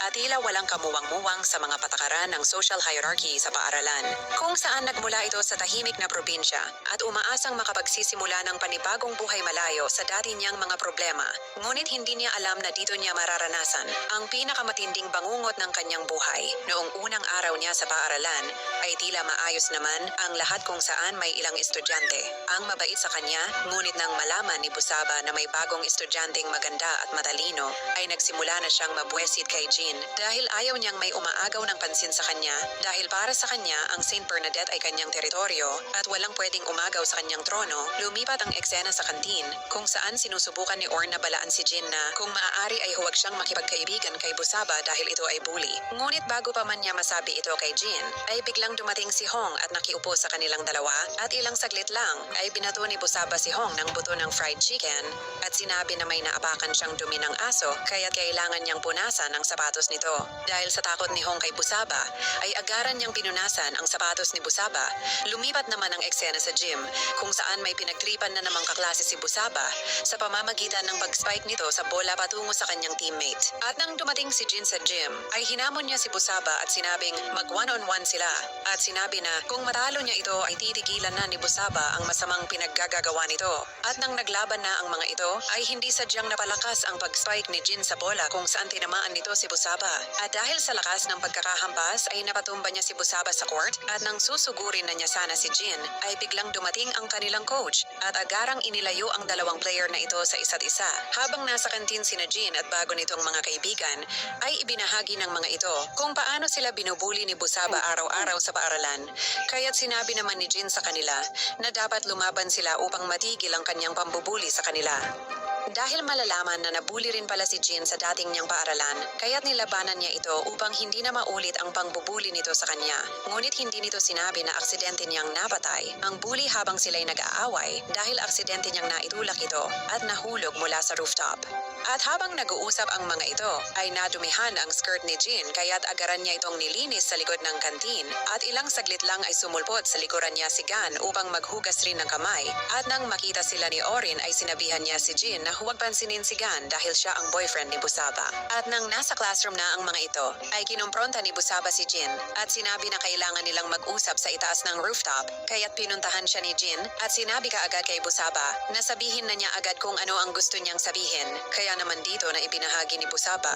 at tila walang kamuwang-muwang sa mga patakaran ng social hierarchy sa paaralan, kung saan nagmula ito sa tahimik na probinsya at umaasang makapagsisimula ng panibagong buhay malayo sa dati niyang mga problema. Ngunit hindi niya alam na dito niya mararanasan ang pinakamatinding bangungot ng kanyang buhay. Noong unang araw niya sa paaralan ay tila maayos naman ang lahat kung saan may ilang estudyante ang mabait sa kanya, ngunit nang malaman ni Busaba na may bagong estudyanteng maganda at matalino ay nagsimula na siyang mabwesit kay Jean dahil ayaw niyang may umaagaw ng pansin sa kanya dahil para sa kanya ang Saint Bernadette ay kanyang teritoryo at walang pwedeng umagaw sa kanyang trono. Lumipat ang eksena sa kantin kung saan sinusubukan ni Orn na balaan si Jean na kung maaari ay huwag siyang makipagkaibigan kay Busaba dahil ito ay bully. Ngunit bago pa man niya masabi ito kay Jean ay biglang dumating si Hong at nakiupo sa kanilang dalawa at ilang saglit lang ay binato ni Busaba si Hong ng buto ng fried chicken at sinabi na may naapakan siyang dumi ng aso kaya kailangan niyang punasan ang sapatos nito. Dahil sa takot ni Hong kay Busaba ay agaran niyang pinunasan ang sapatos ni Busaba. Lumipat naman ang eksena sa gym kung saan may pinagtripan na namang kaklase si Busaba sa pamamagitan ng pag-spike nito sa bola patungo sa kanyang teammate. At nang dumating si Jin sa gym ay hinamon niya si Busaba at sinabing mag one-on-one sila at sinabi na kung matalo niya ito ay titigilan na ni Busaba ang masamang pinaggagawa nito. At nang naglaban na ang mga ito ay hindi sadyang napalakas ang pag-spike ni Jin sa bola kung saan tinamaan nito si Busaba. At dahil sa lakas ng pagkakahampas ay napatumba niya si Busaba sa court at nang susugurin na niya sana si Jin ay biglang dumating ang kanilang coach at agarang inilayo ang dalawang player na ito sa isa't isa. Habang nasa kantin sina Jin at bago nitong mga kaibigan ay ibinahagi ng mga ito kung paano sila binubuli ni Busaba araw-araw sa paaralan. Kaya't sinabi naman ni Jin sa kanila na dapat lumaban sila upang matigil ang kanyang pambubuli sa kanila. Dahil malalaman na nabuli rin pala si Jin sa dating niyang paaralan, kaya't nilabanan niya ito upang hindi na maulit ang pangbubuli nito sa kanya. Ngunit hindi nito sinabi na aksidente niyang napatay ang bully habang sila'y nag-aaway dahil aksidente niyang naitulak ito at nahulog mula sa rooftop. At habang nag-uusap ang mga ito, ay nadumihan ang skirt ni Jin kaya't agaran niya itong nilinis sa likod ng kantin at ilang saglit lang ay sumulpot sa likuran niya si Gan upang maghugas rin ng kamay. At nang makita sila ni Orin ay sinabihan niya si Jin na huwag pansinin si Gan dahil siya ang boyfriend ni Busaba. At nang nasa classroom na ang mga ito, ay kinumpronta ni Busaba si Jin at sinabi na kailangan nilang mag-usap sa itaas ng rooftop kaya't pinuntahan siya ni Jin at sinabi kaagad kay Busaba na sabihin na niya agad kung ano ang gusto niyang sabihin. Kaya naman dito na ibinahagi ni Busaba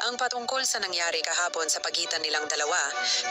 ang patungkol sa nangyari kahapon sa pagitan nilang dalawa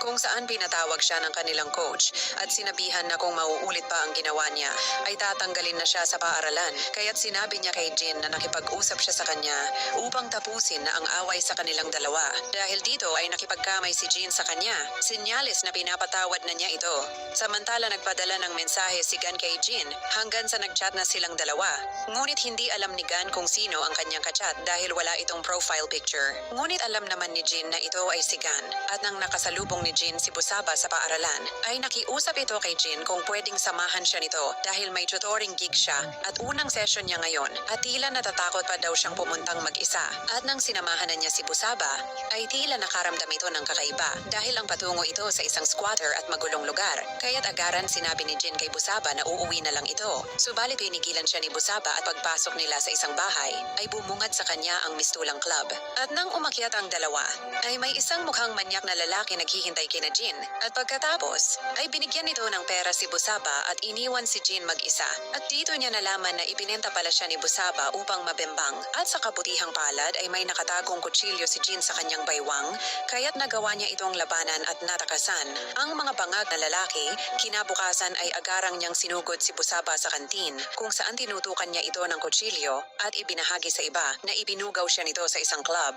kung saan pinatawag siya ng kanilang coach at sinabihan na kung mauulit pa ang ginawa niya ay tatanggalin na siya sa paaralan. Kaya't sinabi niya kay Jin na nakipag-usap siya sa kanya upang tapusin na ang away sa kanilang dalawa. Dahil dito ay nakipagkamay si Jin sa kanya, sinyalis na pinapatawad na niya ito. Samantala nagpadala ng mensahe si Gan kay Jin hanggang sa nagchat na silang dalawa. Ngunit hindi alam ni Gan kung sino ang kanyang kachat dahil wala itong profile picture. Ngunit alam naman ni Jin na ito ay si Gan at nang nakasalubong ni Jin si Busaba sa paaralan ay nakiusap ito kay Jin kung pwedeng samahan siya nito dahil may tutoring gig siya at unang session niya ngayon at tila natatakot pa daw siyang pumuntang mag-isa. At nang sinamahan na niya si Busaba ay tila nakaramdam ito ng kakaiba dahil ang patungo ito sa isang squatter at magulong lugar. Kaya't agaran sinabi ni Jin kay Busaba na uuwi na lang ito. Subalit pinigilan siya ni Busaba at pagpasok nila sa isang bahay ay bumungad sa kanya ang mistulang club. At nang umakyat ang dalawa ay may isang mukhang manyak na lalaki naghihintay kina Jin at pagkatapos ay binigyan nito ng pera si Busaba at iniwan si Jin mag-isa. At dito niya nalaman na ibinenta pala siya ni Busaba upang mabembang at sa kabutihang palad ay may nakatagong kutsilyo si Jin sa kanyang baywang kaya't nagawa niya itong labanan at natakasan ang mga bangag na lalaki. Kinabukasan ay agarang niyang sinugod si Busaba sa kantin kung saan tinutukan niya ito ng kutsilyo at ibinahagi sa iba na ibinugaw siya nito sa isang club.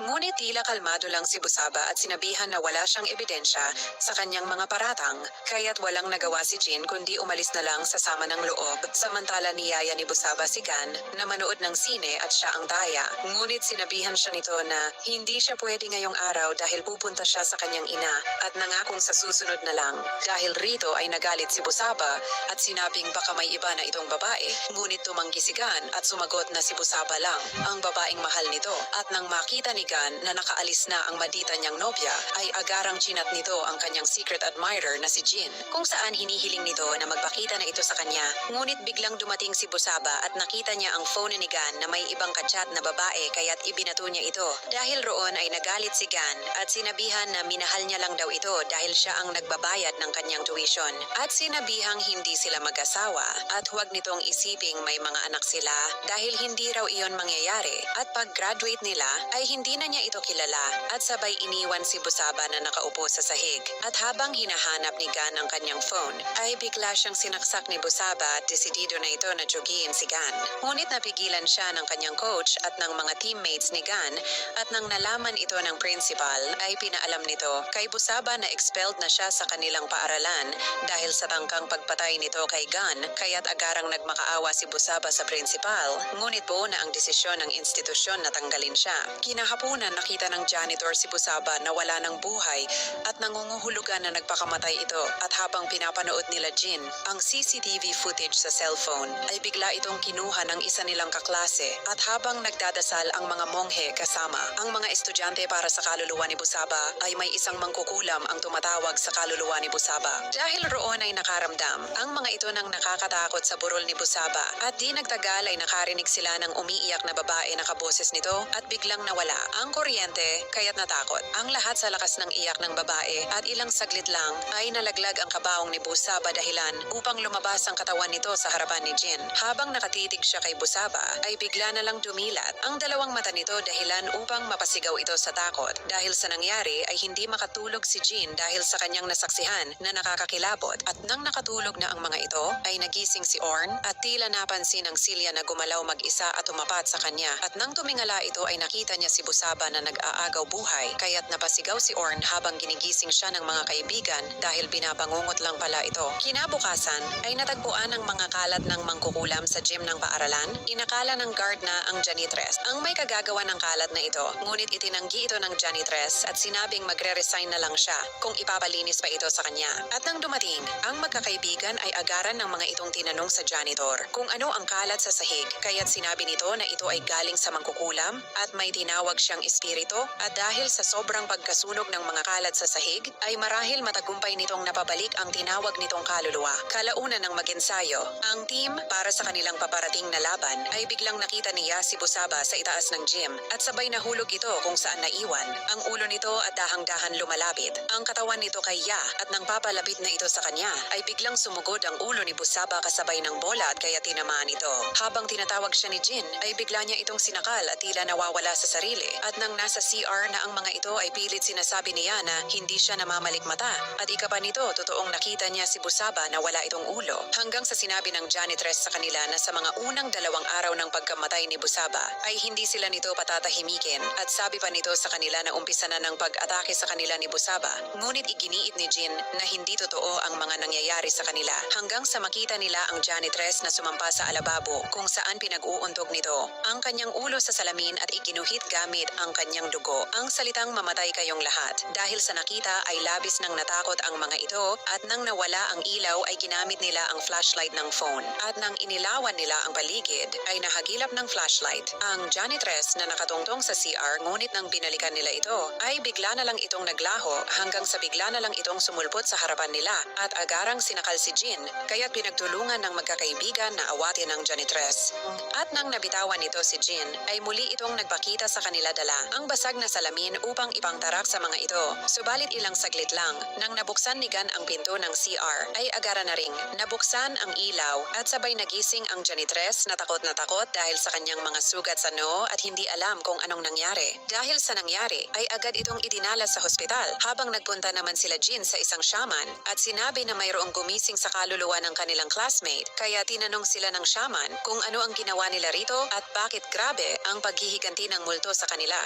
Ngunit tila kalmado lang si Busaba at sinabihan na wala siyang ebidensya sa kanyang mga paratang, kaya't walang nagawa si Jin kundi umalis na lang sa sama ng loob. Samantala niyaya ni Busaba si Gan na manood ng sine at siya ang taya. Ngunit sinabihan siya nito na hindi siya pwede ngayong araw dahil pupunta siya sa kanyang ina at nangakong sa susunod na lang. Dahil rito ay nagalit si Busaba at sinabing baka may iba na itong babae. Ngunit tumanggi si Gan at sumagot na si Busaba lang ang babaeng mahal nito. At nang makita ni Gan na nakaalis na ang madita niyang nobya ay agarang chinat nito ang kanyang secret admirer na si Jin, kung saan hinihiling nito na magpakita na ito sa kanya. Ngunit biglang dumating si Busaba at nakita niya ang phone ni Gan na may ibang kachat na babae kaya't ibinato niya ito. Dahil roon ay nagalit si Gan at sinabihan na minahal niya lang daw ito dahil siya ang nagbabayad ng kanyang tuition. At sinabihang hindi sila mag-asawa at huwag nitong isiping may mga anak sila dahil hindi raw iyon mangyayari at pag-graduate nila ay hindi na niya ito kilala at sabay iniwan si Busaba na nakaupo sa sahig. At habang hinahanap ni Gan ang kanyang phone ay bigla siyang sinaksak ni Busaba at desidido na ito na tsugiin si Gan. Ngunit napigilan siya ng kanyang coach at ng mga teammates ni Gan at nang nalaman ito ng principal ay pinaalam nito kay Busaba na expelled na siya sa kanilang paaralan dahil sa tangkang pagpatay nito kay Gan kaya't agarang nagmakaawa si Busaba sa principal ngunit buo na ang desisyon ng institusyon na tanggalin siya. Kinahapunan nakita ng janitor si Busaba na wala ng buhay at nangunguhulugan na nagpakamatay ito at habang pinapanood nila Jin ang CCTV footage sa cellphone ay bigla itong kinuha ng isa nilang kaklase at habang nagdadasal ang mga monghe kasama ang mga estudyante para sa kaluluwa ni Busaba ay may isang mangkukulam ang tumatawag sa kaluluwa ni Busaba. Dahil roon ay nakaramdam ang mga ito ng nakakatakot sa burol ni Busaba at di nagtagal ay nakarinig sila ng umiiyak na babae na kaboses nito at biglang nawala ang kuryente kaya't natakot ang lahat sa lakas ng iyak ng babae at ilang saglit lang ay nalaglag ang kabaong ni Busaba dahilan upang lumabas ang katawan nito sa harapan ni Jin. Habang nakatitig siya kay Busaba ay bigla na lang dumilat ang dalawang mata nito dahilan upang mapasigaw ito sa takot. Dahil sa nangyari ay hindi makatulog si Jin dahil sa kanyang nasaksihan na nakakakilabot at nang nakatulog na ang mga ito ay nagising si Orn at tila napansin ang Silya na gumalaw mag-isa at tumapat sa kanya at nang tumingala ito ay nakita niya si Busaba na nag-aagaw buhay kaya't napasigaw si Orn habang ginigising siya ng mga kaibigan dahil binabangungot lang pala ito. Kinabukasan ay natagpuan ang mga kalat ng mangkukulam sa gym ng paaralan. Inakala ng guard na ang janitress ang may kagagawa ng kalat na ito ngunit itinanggi ito ng janitress at sinabing magre-resign na lang siya kung ipapalinis pa ito sa kanya. At nang dumating, ang magkakaibigan ay agaran ng mga itong tinanong sa janitor kung ano ang kalat sa sahig kaya't sinabi nito na ito ay galing sa mangkukulam at may tinawag siyang espiritu at dahil sa sobrang pagkasunog ng mga kalat sa sahig ay marahil matagumpay nitong napabalik ang tinawag nitong kaluluwa. Kalaunan ng mag-ensayo, ang team para sa kanilang paparating na laban ay biglang nakita niya si Busaba sa itaas ng gym at sabay nahulog ito kung saan naiwan ang ulo nito at dahang-dahan lumalapit ang katawan nito kay Ya at nang papalapit na ito sa kanya ay biglang sumugod ang ulo ni Busaba kasabay ng bola at kaya tinamaan ito. Habang tinatawag siya ni Jin ay bigla niya itong sinakal at tila nawawala sa sarili at nang nasa CR na ang mga ito ay pilit sinasabi niya na hindi siya namamalikmata at ika pa nito totoong nakita niya si Busaba na wala itong ulo hanggang sa sinabi ng janitress sa kanila na sa mga unang 2 araw ng pagkamatay ni Busaba ay hindi sila nito patatahimikin at sabi pa nito sa kanila na umpisa na ng pag-atake sa kanila ni Busaba ngunit iginiit ni Jin na hindi totoo ang mga nangyayari sa kanila hanggang sa makita nila ang janitress na sumampa sa alababo kung saan pinag-uuntog nito ang kanyang ulo sa salamin at iginuhit gamit ang kanyang dugo. Ang salitang mamatay kayong lahat dahil sa nakita ay labis nang natakot ang mga ito at nang nawala ang ilaw ay ginamit nila ang flashlight ng phone at nang inilawan nila ang paligid ay nahagilap ng flashlight ang janitress na nakatungtong sa CR ngunit nang binalikan nila ito ay bigla na lang itong naglaho hanggang sa bigla na lang itong sumulpot sa harapan nila at agarang sinakal si Jin kaya't pinagtulungan ng magkakaibigan na awatin ang janitress. At nang nabitawan nito si Jin ay muli itong nagpakita sa kanila dala ang basag na salamin upang ipangtarak sa mga ito. Subalit ilang saglit lang nang nabuksan ni Gan ang pinto ng CR ay agara na ring nabuksan ang ilaw at sabay nagising ang janitress na takot dahil sa kanyang mga sugat sa noo at hindi alam kung anong nangyari. Dahil sa nangyari ay agad itong idinala sa hospital habang nagpunta naman sila Jin sa isang shaman at sinabi na mayroong gumising sa kaluluwa ng kanilang classmate kaya tinanong sila ng shaman kung ano ang ginawa nila rito at bakit grabe ang paghihiganti ng multo sa kanila.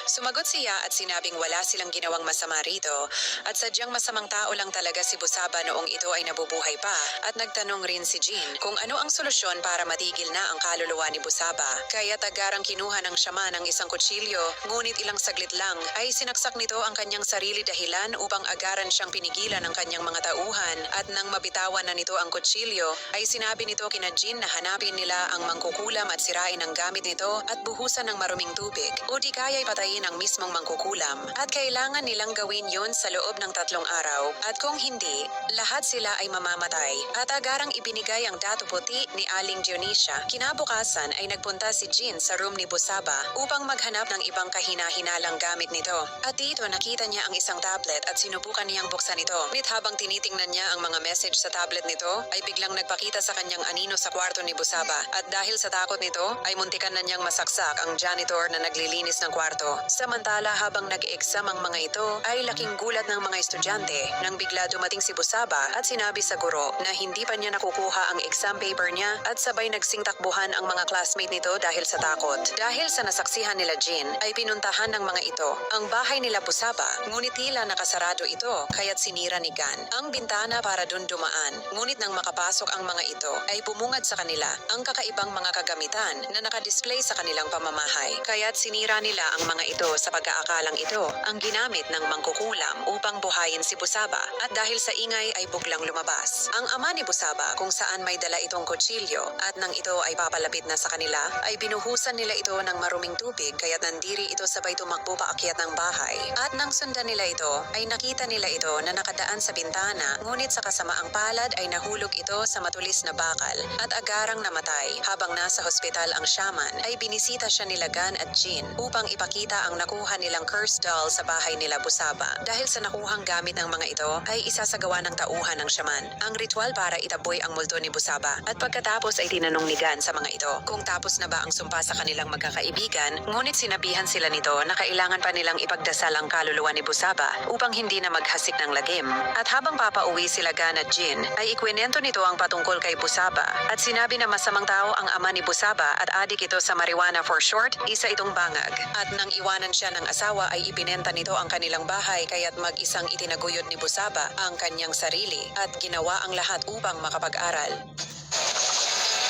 Sumagot siya at sinabing wala silang ginawang masama rito at sadyang masamang tao lang talaga si Busaba noong ito ay nabubuhay pa at nagtanong rin si Jin kung ano ang solusyon para matigil na ang kaluluwa ni Busaba. Kaya tagarang kinuha ng shaman ang isang kutsilyo ngunit ilang saglit lang ay sinaksak nito ang kanyang sarili dahilan upang agaran siyang pinigilan ng kanyang mga tauhan at nang mabitawan na nito ang kutsilyo ay sinabi nito kina Jin na hanapin nila ang mangkukulam at sirain ang gamit nito at buhusan ng maruming tubig o di Hindi kaya'y patayin ang mismong mangkukulam at kailangan nilang gawin yun sa loob ng 3 araw at kung hindi, lahat sila ay mamamatay at agarang ibinigay ang dato puti ni Aling Dionisia. Kinabukasan ay nagpunta si Jin sa room ni Busaba upang maghanap ng ibang kahina-hinalang gamit nito at dito nakita niya ang isang tablet at sinubukan niyang buksan ito. Ngunit habang tinitingnan niya ang mga message sa tablet nito ay biglang nagpakita sa kanyang anino sa kwarto ni Busaba at dahil sa takot nito ay muntikan na niyang masaksak ang janitor na naglilinis ng kwarto. Samantala habang nag-exam ang mga ito ay laking gulat ng mga estudyante nang bigla dumating si Busaba at sinabi sa guro na hindi pa niya nakukuha ang exam paper niya at sabay nagsing takbuhan ang mga classmate nito dahil sa takot. Dahil sa nasaksihan nila Jin ay pinuntahan ng mga ito ang bahay nila Busaba ngunit tila nakasarado ito kaya't sinira ni Gan ang bintana para dun dumaan. Ngunit nang makapasok ang mga ito ay bumungad sa kanila ang kakaibang mga kagamitan na nakadisplay sa kanilang pamamahay. Kaya't sinira nila ang mga ito sa pag-aakalang ito ang ginamit ng mangkukulam upang buhayin si Busaba at dahil sa ingay ay buglang lumabas ang ama ni Busaba kung saan may dala itong kutsilyo at nang ito ay papalapit na sa kanila ay binuhusan nila ito ng maruming tubig kaya't nandiri ito sabay tumakbo paakyat ng bahay at nang sundan nila ito ay nakita nila ito na nakadaan sa bintana ngunit sa kasamaang palad ay nahulog ito sa matulis na bakal at agarang namatay. Habang nasa hospital ang shaman ay binisita siya nila Gan at Jin upang ipakita ang nakuha nilang cursed doll sa bahay nila Busaba. Dahil sa nakuhang gamit ng mga ito ay isasagawa ng tauhan ng shaman ang ritual para itaboy ang multo ni Busaba at pagkatapos ay tinanong ni Gan sa mga ito kung tapos na ba ang sumpa sa kanilang magkakaibigan ngunit sinabihan sila nito na kailangan pa nilang ipagdasal ang kaluluwa ni Busaba upang hindi na maghasik ng lagim. At habang papauwi sila Gan at Jin ay ikwinento nito ang patungkol kay Busaba at sinabi na masamang tao ang ama ni Busaba at adik ito sa marijuana for short, isa itong bangag. At nang iwanan siya ng asawa ay ibinenta nito ang kanilang bahay kaya't mag-isang itinaguyod ni Busaba ang kanyang sarili at ginawa ang lahat upang makapag-aral.